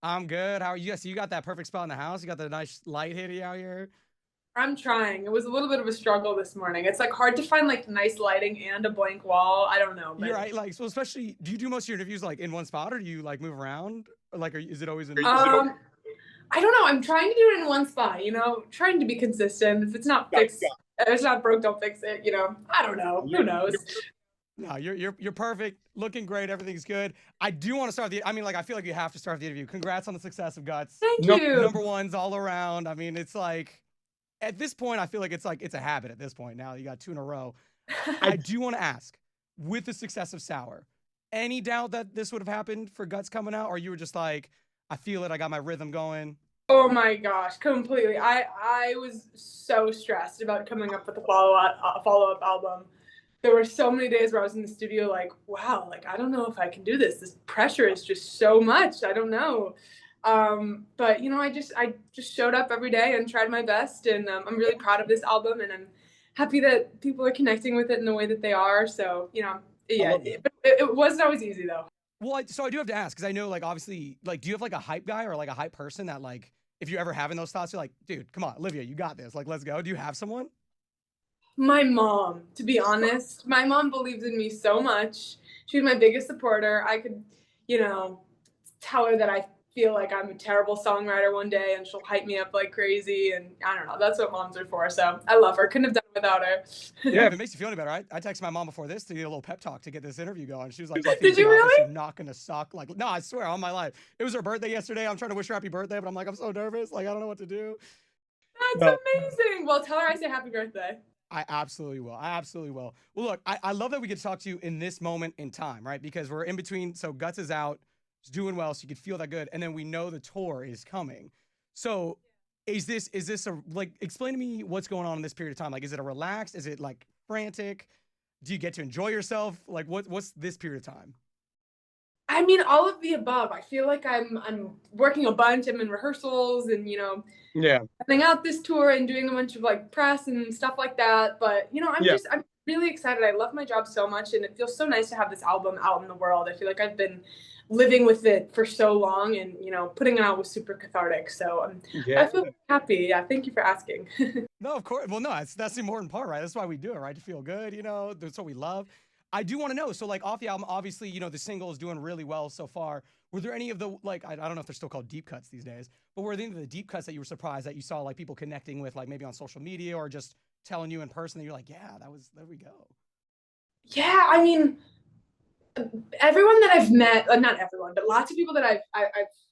I'm good. How are you? So you got that perfect spot in the house. You got the nice light hitting out here. I'm trying. It was a little bit of a struggle this morning. It's like hard to find like nice lighting and a blank wall. I don't know, You're but right. Like, so especially, do you do most of your interviews like in one spot, or do you like move around? Or, like, is it always in? I don't know. I'm trying to do it in one spot, trying to be consistent. If it's not fixed, if it's not broke, don't fix it. I don't know. Who knows? No, you're perfect. Looking great. Everything's good. I do want to start the. I mean, like, I feel like you have to start the interview. Congrats on the success of Guts. Thank Number you. ones all around. I mean, it's like at this point, I feel like it's a habit at this point. Now you got two in a row. I do want to ask, with the success of Sour, any doubt that this would have happened for Guts coming out, or you were just like, I feel it, I got my rhythm going. Oh my gosh, completely. I was so stressed about coming up with a follow up album. There were so many days where I was in the studio like, wow, like I don't know if I can do this. This pressure is just so much. I don't know. But I just showed up every day and tried my best, and I'm really proud of this album, and I'm happy that people are connecting with it in the way that they are. So yeah, it wasn't always easy though. Well, so I do have to ask because I know, like, obviously, like, do you have like a hype guy or like a hype person that, like, if you're ever having those thoughts, you're like, dude, come on, Olivia, you got this. Like, let's go. Do you have someone? My mom, to be honest, my mom believes in me so much. She's my biggest supporter. I could, you know, tell her that I feel like I'm a terrible songwriter one day and she'll hype me up like crazy. And I don't know. That's what moms are for. So I love her. Couldn't have done it without Yeah, her. if it makes you feel any better, I texted my mom before this to get a little pep talk to get this interview going. She was like, Buffy, Did you you got this. You're really? not gonna suck. Like, no, I swear on my life. It was her birthday yesterday. I'm trying to wish her happy birthday, but I'm like, I'm so nervous. Like, I don't know what to do. That's amazing. Well, tell her I say happy birthday. I absolutely will. I absolutely will. Well, look, I love that we get to talk to you in this moment in time, right? Because we're in between. So Guts is out, it's doing well, so you could feel that good, and then we know the tour is coming. So, is this a like? Explain to me what's going on in this period of time. Like, is it a relaxed? Is it like frantic? Do you get to enjoy yourself? Like, what's this period of time? I mean, all of the above. I feel like I'm working a bunch. I'm in rehearsals and planning out this tour and doing a bunch of like press and stuff like that. But I'm really excited. I love my job so much, and it feels so nice to have this album out in the world. I feel like I've been living with it for so long, and putting it out was super cathartic. So I feel happy. Yeah, thank you for asking. No, of course. Well, no, that's the important part, right? That's why we do it, right? To feel good, that's what we love. I do want to know. So, like, off the album, obviously, the single is doing really well so far. Were there any of the, like, I don't know if they're still called deep cuts these days, but were there any of the deep cuts that you were surprised that you saw, like, people connecting with, like, maybe on social media or just telling you in person that you're like, yeah, there we go. Yeah, I mean, everyone that I've met, not everyone, but lots of people that I've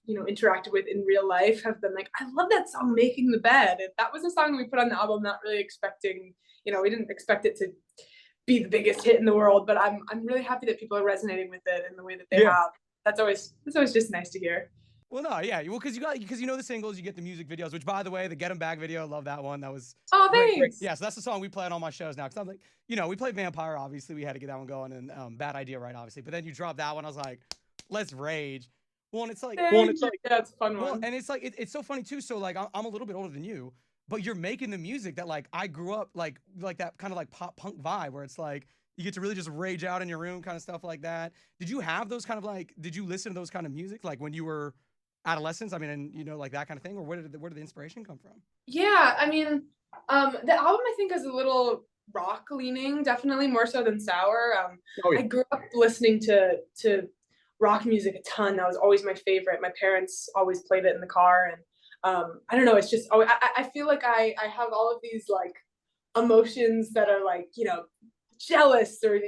interacted with in real life have been like, I love that song, "Making the Bed." And that was a song we put on the album, not really expecting, we didn't expect it to be the biggest hit in the world, but I'm really happy that people are resonating with it in the way that they have. That's always just nice to hear. Well, no, yeah, well, because you know the singles, you get the music videos. Which, by the way, the Get 'Em Back video, I love that one. That was Oh, great. thanks. Yeah, so that's the song we play on all my shows now. Because I'm like, we played Vampire. Obviously, we had to get that one going, and Bad Idea, right? Obviously, but then you dropped that one. I was like, let's rage. Well, and it's like, Yeah, it's a fun well, one. and it's like it's so funny too. So like, I'm a little bit older than you, but you're making the music that like I grew up like that kind of like pop punk vibe where it's like you get to really just rage out in your room, kind of stuff like that. Did you have those kind of like? Did you listen to those kind of music like when you were adolescence? I mean, and like that kind of thing, or where did the inspiration come from? Yeah, I mean, the album I think is a little rock leaning, definitely more so than Sour. I grew up listening to rock music a ton. That was always my favorite. My parents always played it in the car, and I don't know. It's just I feel like I have all of these like emotions that are like jealous or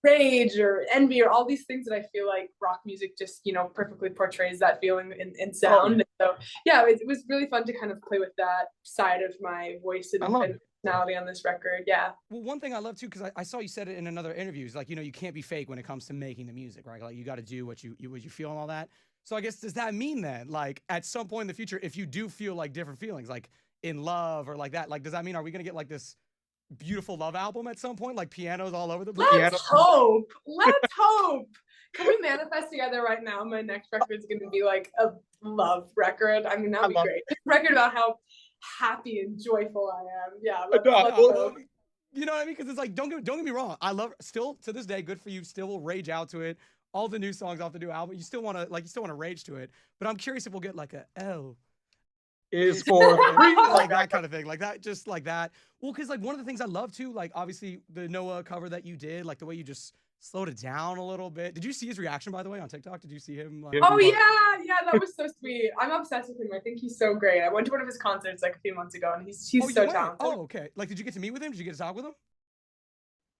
rage or envy or all these things that I feel like rock music just perfectly portrays that feeling in sound. So yeah, it was really fun to kind of play with that side of my voice and personality on this record. Yeah. Well, one thing I love too, because I saw you said it in another interview, is like you can't be fake when it comes to making the music, right? Like you got to do what you feel and all that. So I guess does that mean then, like at some point in the future, if you do feel like different feelings, like in love or like that, like does that mean are we gonna get like this beautiful love album at some point, like pianos all over the place? Let's hope. Let's hope. Can we manifest together right now? My next record is going to be like a love record. I mean, that'd be great. A record about how happy and joyful I am. Yeah, let's hope. You know what I mean? Because it's like don't get me wrong. I love still to this day. Good for you. Still will rage out to it all the new songs off the new album. You still want to rage to it. But I'm curious if we'll get like a L is for like that kind of thing, like that, just like that. Well, because like one of the things I love too, like obviously the Noah cover that you did, like the way you just slowed it down a little bit. Did you see his reaction, by the way, on TikTok? Did you see him? Like, oh yeah, that was so sweet. I'm obsessed with him. I think he's so great. I went to one of his concerts like a few months ago, and he's so talented. Oh, okay. Like, did you get to meet with him? Did you get to talk with him?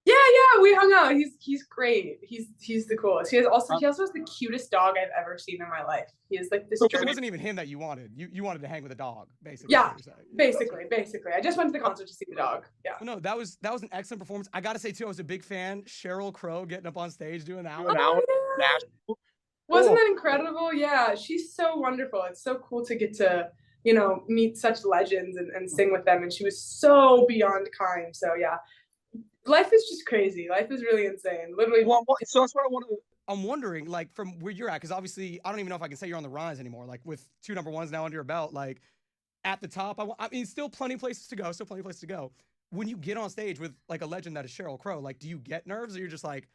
Yeah, we hung out. He's great. He's the coolest. He also has the cutest dog I've ever seen in my life. He is like this. So it wasn't even him that you wanted. You wanted to hang with a dog, basically. Yeah, basically. I just went to the concert to see the dog. Yeah. Well, no, that was an excellent performance. I gotta say too, I was a big fan. Cheryl Crowe getting up on stage doing that. Wasn't that incredible? Yeah, she's so wonderful. It's so cool to get to meet such legends and sing with them. And she was so beyond kind. So yeah. Life is just crazy. Life is really insane. Literally. Well, so that's what I want to. I'm wondering, like, from where you're at, because obviously I don't even know if I can say you're on the rise anymore. Like with 2 number ones now under your belt, like at the top. I mean, still plenty of places to go. Still plenty of places to go. When you get on stage with like a legend that is Cheryl Crowe, like, do you get nerves, or you're just like,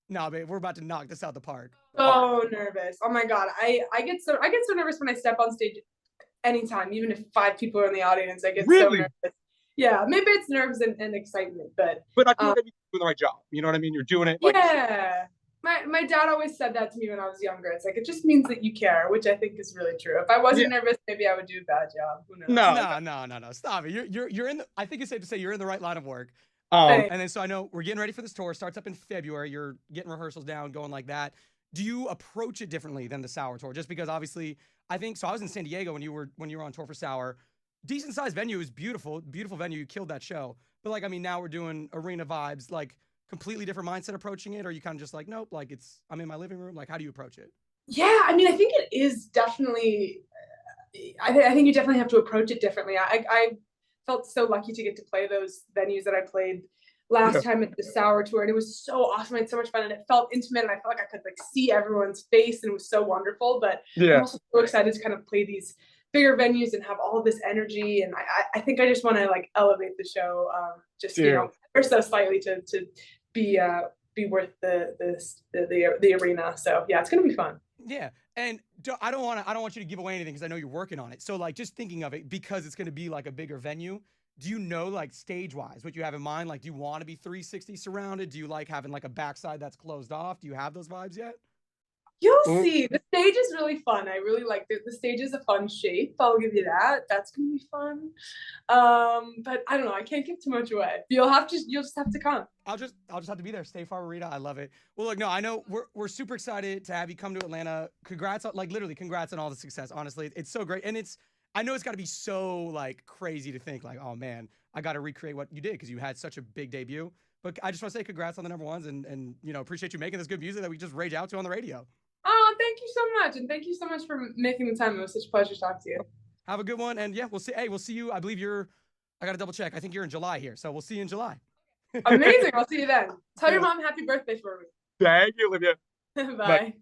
nah, babe, we're about to knock this out the park? So nervous. Oh my god, I get so nervous when I step on stage. Anytime, even if 5 people are in the audience, I get so nervous. Yeah, maybe it's nerves and excitement, but I feel like you're doing the right job. You know what I mean? You're doing it. Like, yeah. My dad always said that to me when I was younger. It's like, it just means that you care, which I think is really true. If I wasn't nervous, maybe I would do a bad job. Who knows? No. Stop it. You're in the, I think it's safe to say you're in the right line of work. And then so I know we're getting ready for this tour. Starts up in February. You're getting rehearsals down, going like that. Do you approach it differently than the Sour tour? Just because obviously, I think so. I was in San Diego when you were on tour for Sour. Decent sized venue, is beautiful venue. You killed that show. But like, I mean, now we're doing arena vibes, like completely different mindset approaching it. Or you kind of just like, nope, like I'm in my living room. Like, how do you approach it? Yeah, I mean, I think it is definitely. I think you definitely have to approach it differently. I felt so lucky to get to play those venues that I played last time at the Sour tour, and it was so awesome. I had so much fun, and it felt intimate, and I felt like I could like see everyone's face, and it was so wonderful. But I'm also so excited to kind of play these bigger venues and have all of this energy, and I think I just want to like elevate the show, just ever so slightly to be worth the arena. So yeah, it's gonna be fun. Yeah, and I don't want you to give away anything because I know you're working on it. So like, just thinking of it, because it's gonna be like a bigger venue. Do you know, like, stage wise, what you have in mind? Like, do you want to be 360 surrounded? Do you like having like a backside that's closed off? Do you have those vibes yet? You'll see. The stage is really fun. I really like the stage is a fun shape. I'll give you that. That's gonna be fun. But I don't know. I can't give too much away. You'll just have to come. I'll just have to be there. State Farm Arena. I love it. Well, look, no, I know we're super excited to have you come to Atlanta. Congrats on, like, literally congrats on all the success. Honestly, it's so great, and I know it's got to be so like crazy to think like, oh man, I got to recreate what you did because you had such a big debut. But I just want to say congrats on the number ones, and appreciate you making this good music that we just rage out to on the radio. Oh, thank you so much. And thank you so much for making the time. It was such a pleasure to talk to you. Have a good one. And yeah, we'll see. Hey, we'll see you. I believe I got to double check. I think you're in July here. So we'll see you in July. Amazing. I'll see you then. Tell your mom happy birthday for me. Thank you, Olivia. Bye.